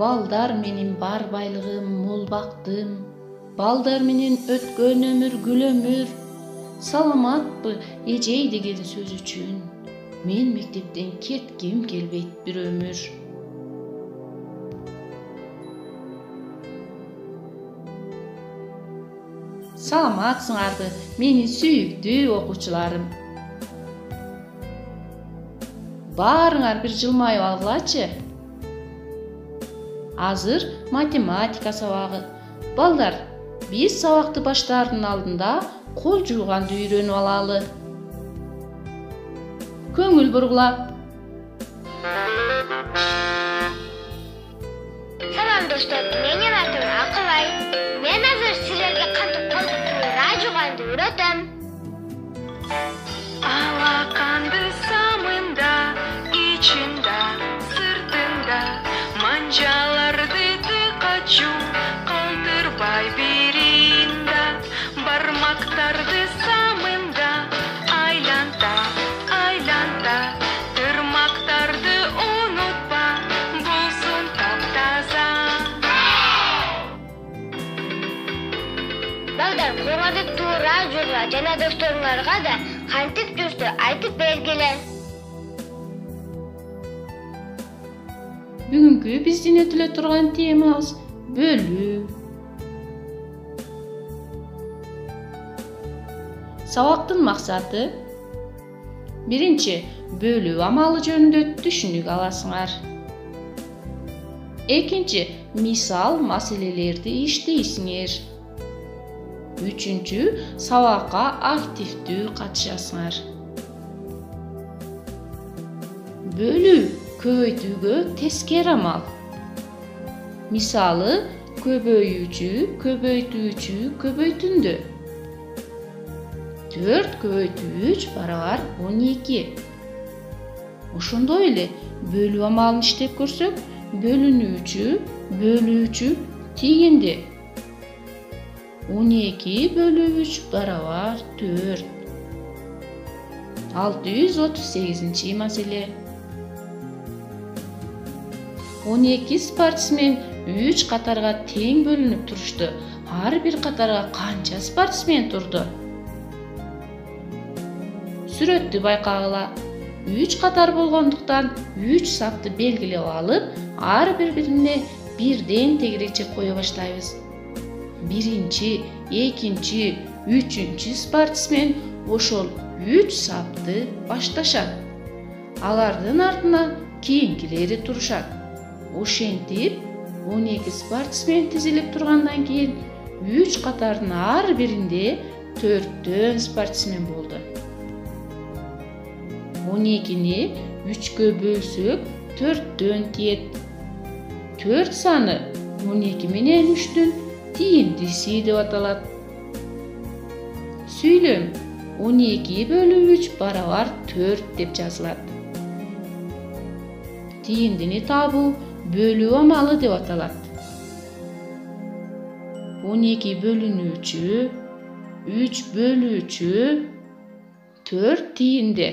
Балдар менин бар байлыгым мол бактым, балдар менен өткөн өмүр гүл өмүр. Саламатпы эжей деген сөз үчүн, мен мектептен кетким келбейт бир өмүр. Саламатсыңарбы менин сүйүктүү окуучуларым. Баарыңар бир жылмайып алгылачы. Азыр математика сабагы. Балдар, биз сабакты баштаардын алдында кол жууганды үйрөнүп алалы. Көңүл бургулап. Салам достор, менин атым Акылай. Мен азыр силерге кантип кол туура жууганды үйрөтөм. Алаканды самында, ичинда, сыртында, манжаларды тыкачу, калтырбай биринда, бармактарды самында, айланта, айланта, тырмактарды унутпа, болсун таптаза. Балдар, колуңарды туура жуугула жана досторуңарга да кантип жүрсө айтып бергиле. Бүгүнкү биздин өтүлө турган темабыз бөлүү. Сабактын максаты биринчи бөлүү амалы жөнүндө түшүнүк аласыңар. Экинчи мисал маселелерди иштейсиңер. Үчүнчү сабакка активдүү катышасыңар. Бөлүү көбөйтүүгө тескери амал. Мисалы көбөйүүчү, көбөйтүүчү, көбөйтүндү. 4 көбөйтүү 3 барабар 12. Ошондой эле бөлүү амалын иштеп көрсөк, бөлүнүүчү, бөлүүчү тийинди. 12 бөлүү 3 барабар 4. 638 маселе. 12 спортсмен 3 катарга тең бөлүнүп турушту. Ар бир катарга канча спортсмен турду? Сүрөттү байкагыла. 3 катар болгондуктан 3 сапты белгилеп алып, ар бири-бирине бирден тегерекче кое баштайбыз. Биринчи, экинчи, үчүнчү спортсмен ошол 3 сапты башташат. Алардын артынан кийинкилери турушат. Ошентип 12 спортсмен тизилип тургандан кийин 3 катардын ар биринде 4төн спортсмен болду. 12-ни 3-кө бөлсөк 4төн тиет. 4 саны 12 менен 3-түн тийиндиси деп аталат. Сүйлөм 12 бөлүү 3 барабар 4 деп жазылат. Тийиндини табуу бөлүү амалы деп аталат. 12 бөлүнүүчү, 3 бөлүүчү, 4 тийинде.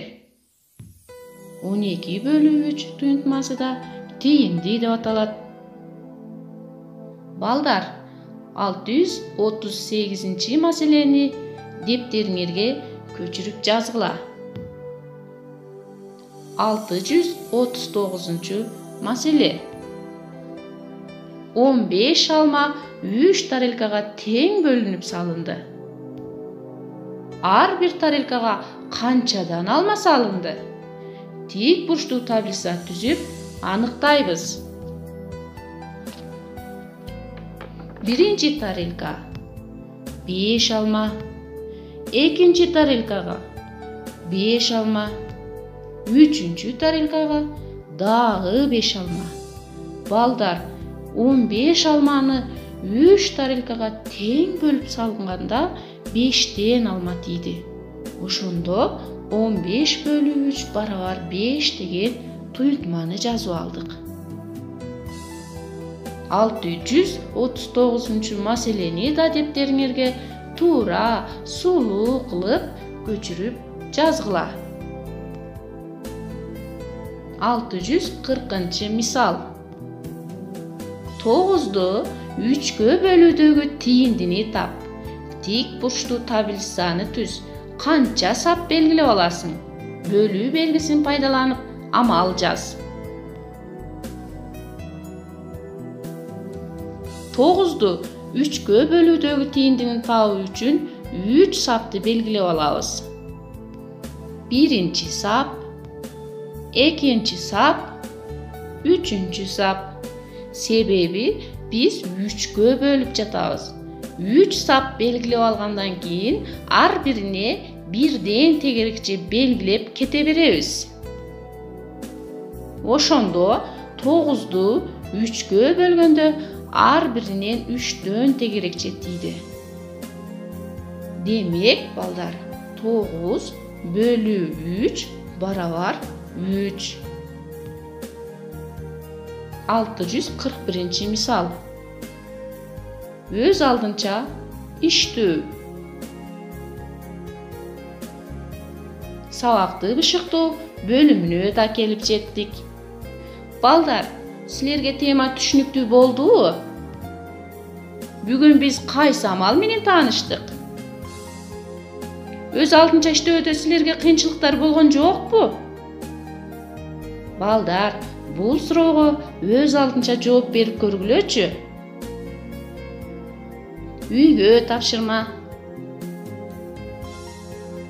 12 бөлүү 3 туюнтмасы да тийинди деп аталат. Балдар, 638 маселени дептериңерге көчүрүп жазгыла. 639 маселе. 15 алма 3 тарелкага тең бөлүнүп салынды. Ар бир тарелкага канчадан алма салынды? Тик бурчтуу таблица түзүп аныктайбыз. Биринчи тарелка 5 алма, экинчи тарелкага 5 алма, үчүнчү тарелкага дагы 5 алма. Балдар, 15 алманы 3 тарелкага тең бөлүп салынганда 5тен алма тийди. Ошондо 15 бөлүү 3 барабар 5 деген туюнтманы жазып алдык. 639 маселени да дептериңерге туура, сулуу кылып көчүрүп жазгыла. 640 мисал. 9'du 3'gө bölүүдөгү тийиндини тап. Тик бурчтуу табилсаны түз. Канча сап белгилеп аласың? Бөлүү белгисин пайдаланып амал жаз. 9'du 3'gө bölүүдөгү тийиндини табуу үчүн 3 сапты белгилеп алабыз. Birinci sap, ikinci sap, üçüncü sap. Sebebi biz 3'gө bölüp жатабыз. 3 sap belgilep algandan keyin ar birine birden tegerikçe belgilep kete berебиз. Ошондо 9'du 3'gө bölgөндө ar birinden 3'tөн tegerikçe тийди. Demek balдар 9 bölü 3 barabar 3. 641 misal. Öz aldınça iştүү. Сабакты бышыктоо бөлүмүнө да келип жеттик. Балдар, силерге тема түшүнүктүү болдубу? Бүгүн биз кайсы амал менен тааныштык? Öz алдынча иштөөдө силерге кыйынчылыктар болгон жокпу? Балдар, бул суроого öz алдынча жооп берип көргүлөчү. Үйгө тапшырма.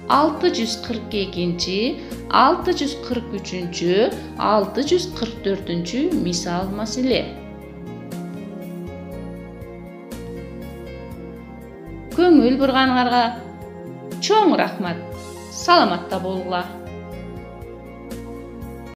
642, 643, 644 misal маселе. Көңүл бурганыңарга чоң рахмат. Саламатта болгула.